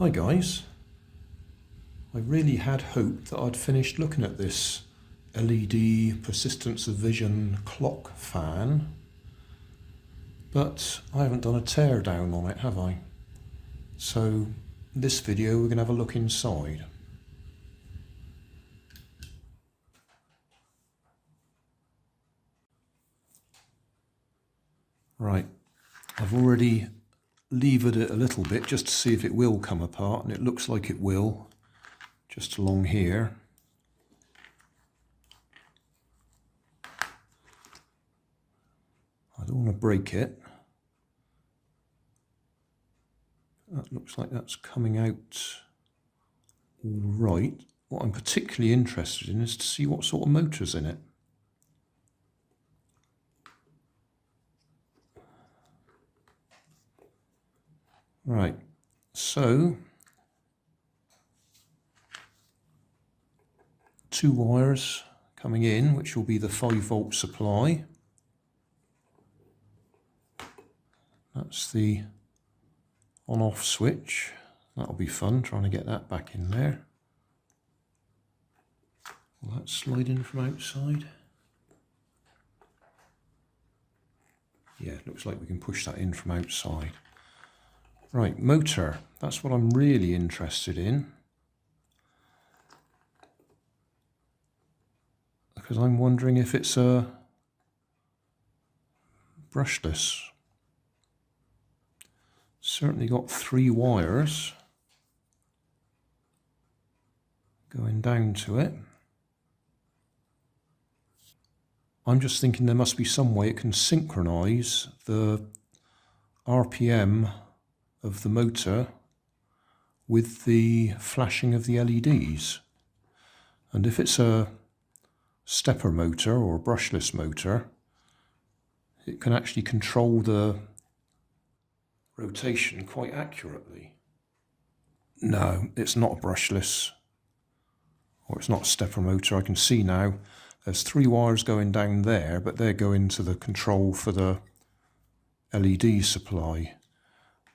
Hi guys, I really had hoped that I'd finished looking at this LED persistence of vision clock fan, but I haven't done a teardown on it, have I? So this video we're going to have a look inside. Right, I've already levered it a little bit just to see if it will come apart, and it looks like it will, just along here. I don't want to break it. That looks like that's coming out all right. What I'm particularly interested in is to see what sort of motor's in it. Right, so 2 wires coming in, which will be the 5-volt supply. That's the on-off switch. That'll be fun, trying to get that back in there. Will that slide in from outside? Yeah, looks like we can push that in from outside. Right, motor, that's what I'm really interested in. Because I'm wondering if it's a brushless. Certainly got 3 wires going down to it. I'm just thinking there must be some way it can synchronize the RPM of the motor with the flashing of the LEDs. And if it's a stepper motor or a brushless motor, it can actually control the rotation quite accurately. No, it's not a brushless, or it's not a stepper motor. I can see now there's 3 wires going down there, but they're going to the control for the LED supply.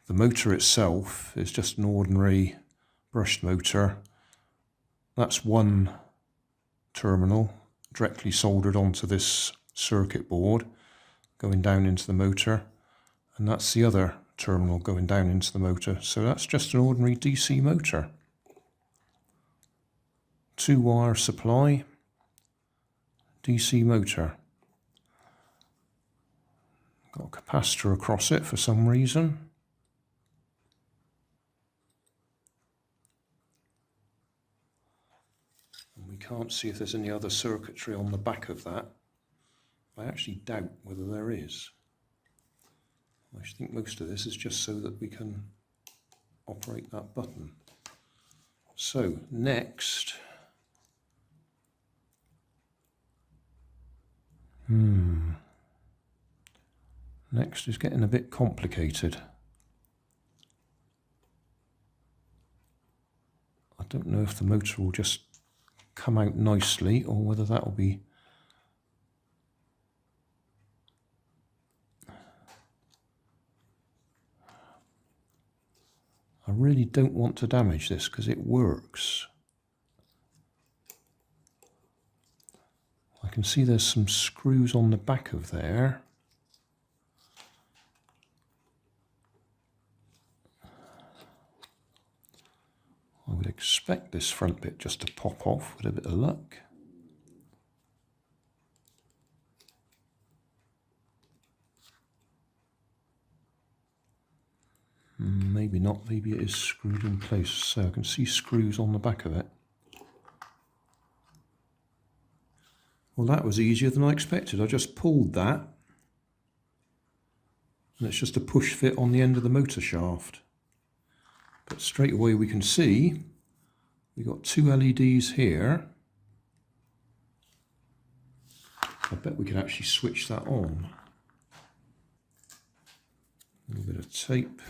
The motor itself is just an ordinary brushed motor. That's one terminal directly soldered onto this circuit board going down into the motor, and that's the other terminal going down into the motor. So that's just an ordinary DC motor. 2 wire supply, DC motor. Got a capacitor across it for some reason. And we can't see if there's any other circuitry on the back of that. I actually doubt whether there is. I think most of this is just so that we can operate that button. So next, next is getting a bit complicated. I don't know if the motor will just come out nicely or whether that will be I really don't want to damage this because it works. I can see there's some screws on the back of there. I would expect this front bit just to pop off with a bit of luck. Maybe not, maybe it is screwed in place. So I can see screws on the back of it. Well, that was easier than I expected. I just pulled that, and it's just a push fit on the end of the motor shaft. But straight away we can see we've got 2 LEDs here. I bet we can actually switch that on. A little bit of tape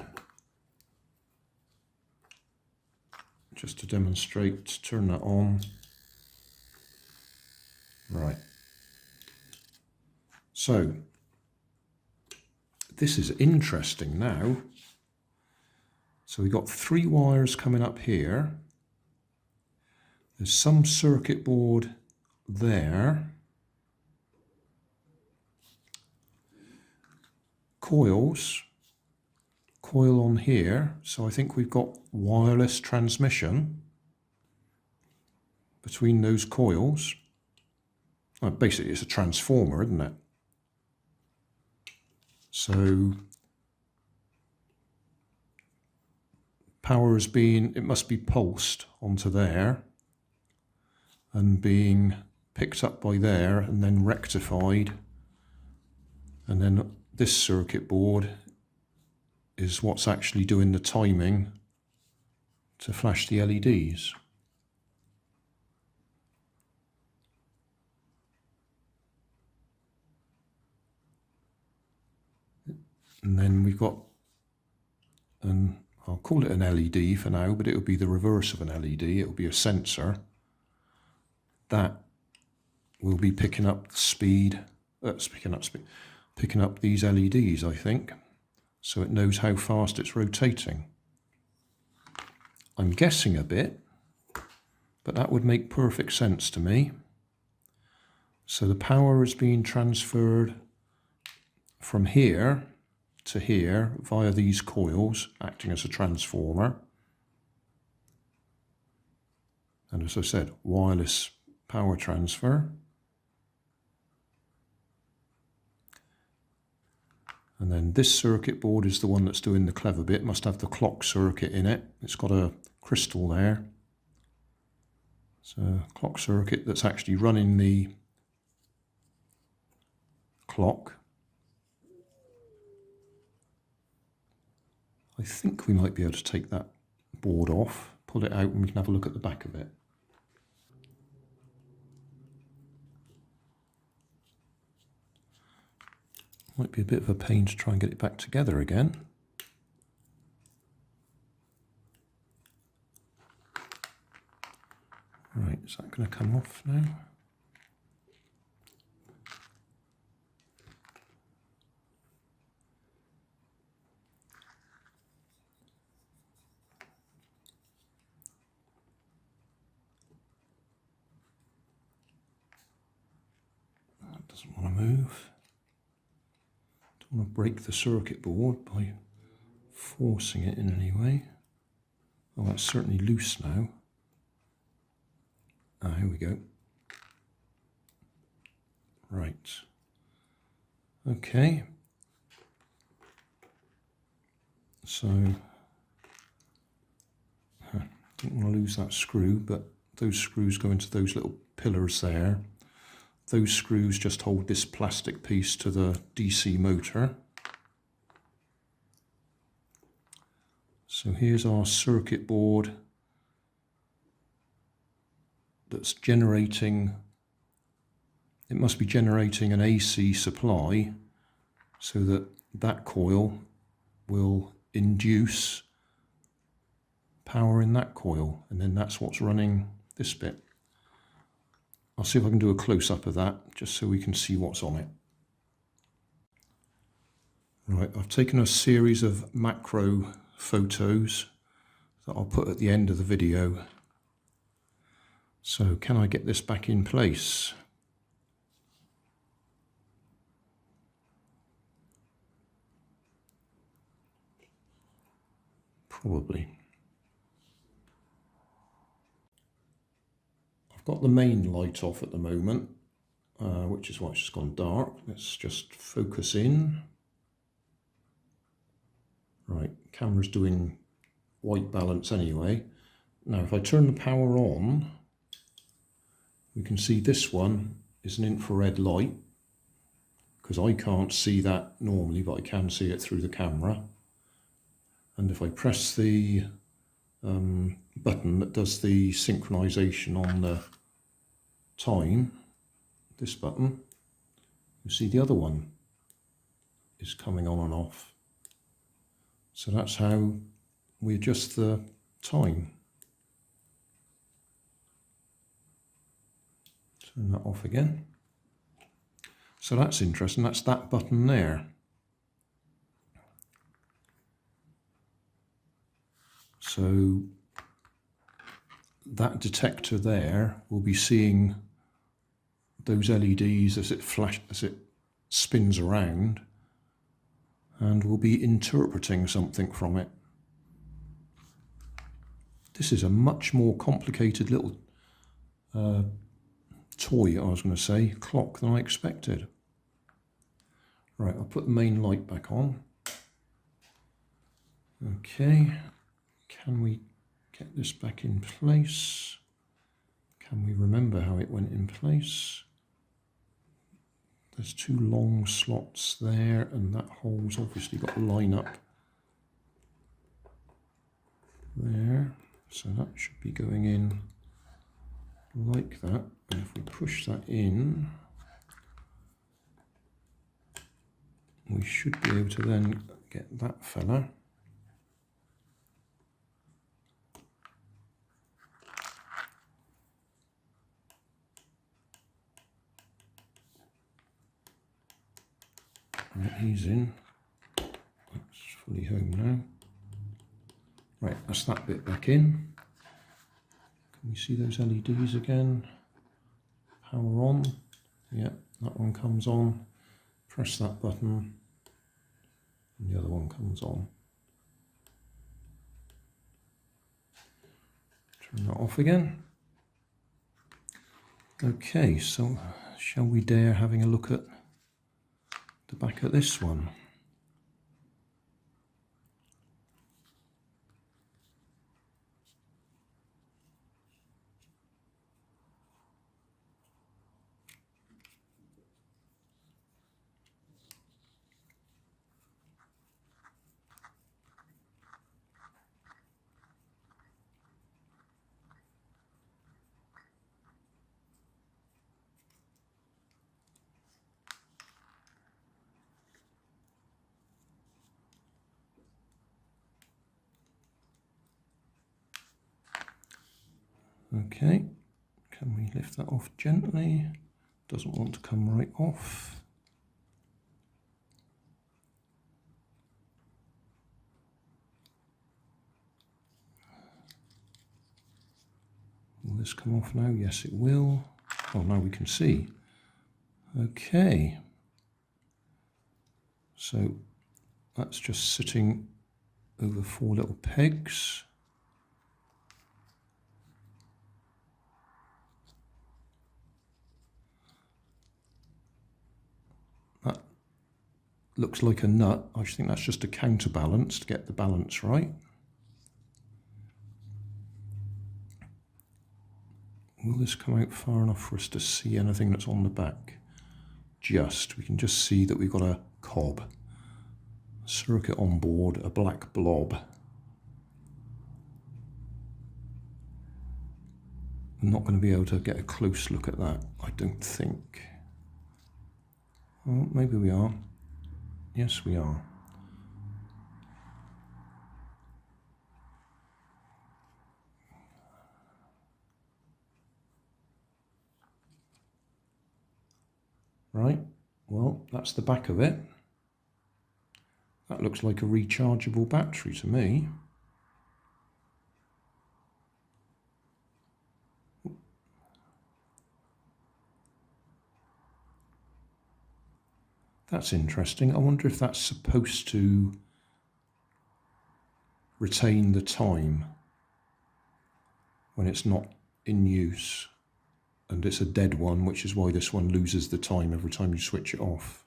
just to demonstrate. Turn that on. Right. So this is interesting now. So we've got 3 wires coming up here. There's some circuit board there. Coils. Coil on here. So I think we've got wireless transmission between those coils. Well, basically it's a transformer, isn't it? So power is being, it must be pulsed onto there and being picked up by there and then rectified, and then this circuit board is what's actually doing the timing to flash the LEDs. And then we've got an, I'll call it an LED for now, but it will be the reverse of an LED. It will be a sensor that will be picking up the speed, picking up these LEDs, I think, so it knows how fast it's rotating. I'm guessing a bit, but that would make perfect sense to me. So the power is being transferred from here to here via these coils acting as a transformer. And as I said, wireless power transfer. And then this circuit board is the one that's doing the clever bit. Must have the clock circuit in it. It's got a crystal there. It's a clock circuit that's actually running the clock. I think we might be able to take that board off, pull it out, and we can have a look at the back of it. Might be a bit of a pain to try and get it back together again. Right, is that going to come off now? That doesn't want to move. Don't want to break the circuit board by forcing it in any way. Oh, that's certainly loose now. Ah, here we go. Right. Okay. So, don't want to lose that screw, but those screws go into those little pillars there. Those screws just hold this plastic piece to the DC motor. So here's our circuit board that's generating, it must be generating an AC supply so that that coil will induce power in that coil, and then that's what's running this bit. I'll see if I can do a close-up of that just so we can see what's on it. Right, I've taken a series of macro photos that I'll put at the end of the video. So can I get this back in place? Probably. I've got the main light off at the moment, which is why it's just gone dark. Let's just focus in. Right, camera's doing white balance anyway. Now if I turn the power on, we can see this one is an infrared light, because I can't see that normally, but I can see it through the camera. And if I press the button that does the synchronization on the time, this button, you see the other one is coming on and off. So that's how we adjust the time. Turn that off again. So that's interesting, that's that button there. So that detector there will be seeing those LEDs as it spins around, and will be interpreting something from it. This is a much more complicated little toy, I was going to say, clock, than I expected. Right, I'll put the main light back on. Okay, can we get this back in place? Can we remember how it went in place? There's two long slots there, and that hole's obviously got to line up there. So that should be going in like that. And if we push that in, we should be able to then get that fella. Right, he's in. That's fully home now. Right, that's that bit back in. Can we see those LEDs again? Power on. Yeah, that one comes on. Press that button, and the other one comes on. Turn that off again. Okay, so shall we dare having a look at the back of this one? Okay, can we lift that off gently? Doesn't want to come right off. Will this come off now? Yes, it will. Oh, now we can see. Okay. So that's just sitting over four little pegs. That looks like a nut. I think that's just a counterbalance to get the balance right. Will this come out far enough for us to see anything that's on the back? We can just see that we've got a cob, a circuit on board, a black blob. I'm not going to be able to get a close look at that, I don't think. Well, maybe we are. Yes, we are. Right, well, that's the back of it. That looks like a rechargeable battery to me. That's interesting. I wonder if that's supposed to retain the time when it's not in use. And it's a dead one, which is why this one loses the time every time you switch it off.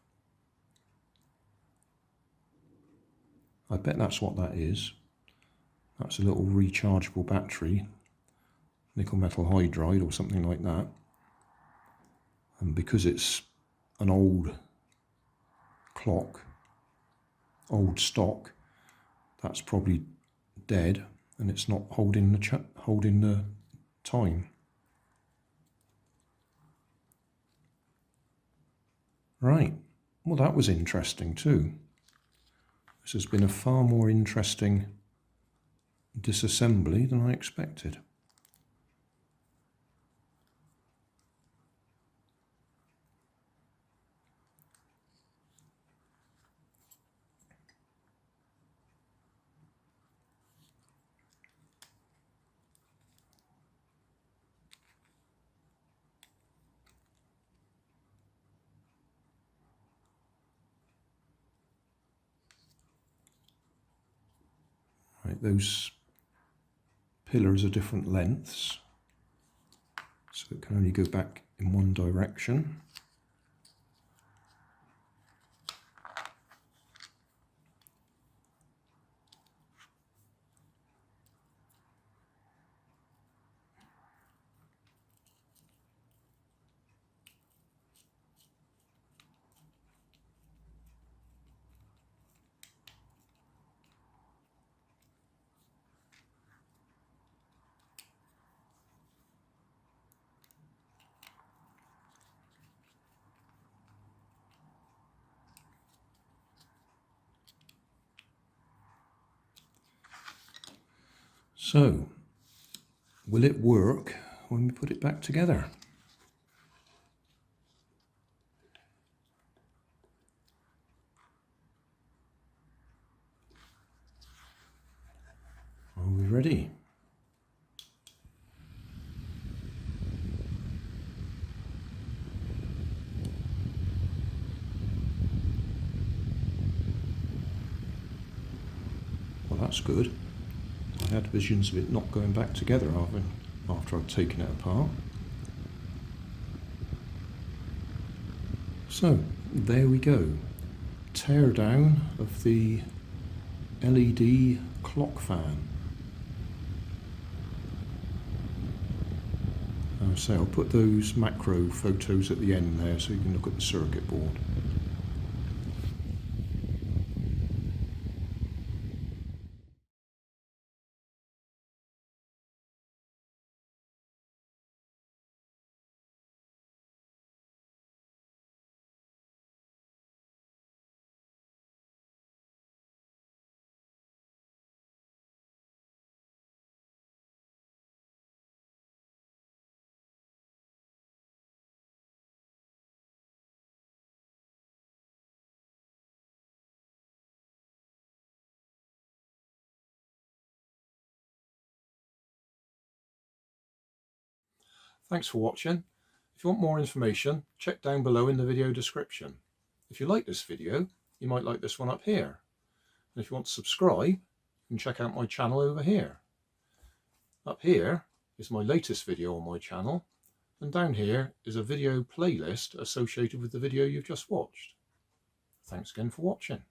I bet that's what that is. That's a little rechargeable battery, nickel metal hydride or something like that. And because it's an old clock, old stock, that's probably dead and it's not holding the time. Right, well, that was interesting too. This has been a far more interesting disassembly than I expected. like those pillars are different lengths, so it can only go back in one direction. So, will it work when we put it back together? Are we ready? Well, that's good. I had visions of it not going back together after I'd taken it apart. So, there we go. Teardown of the LED clock fan. As I say, I'll put those macro photos at the end there so you can look at the circuit board. Thanks for watching. If you want more information, check down below in the video description. If you like this video, you might like this one up here. And if you want to subscribe, you can check out my channel over here. Up here is my latest video on my channel, and down here is a video playlist associated with the video you've just watched. Thanks again for watching.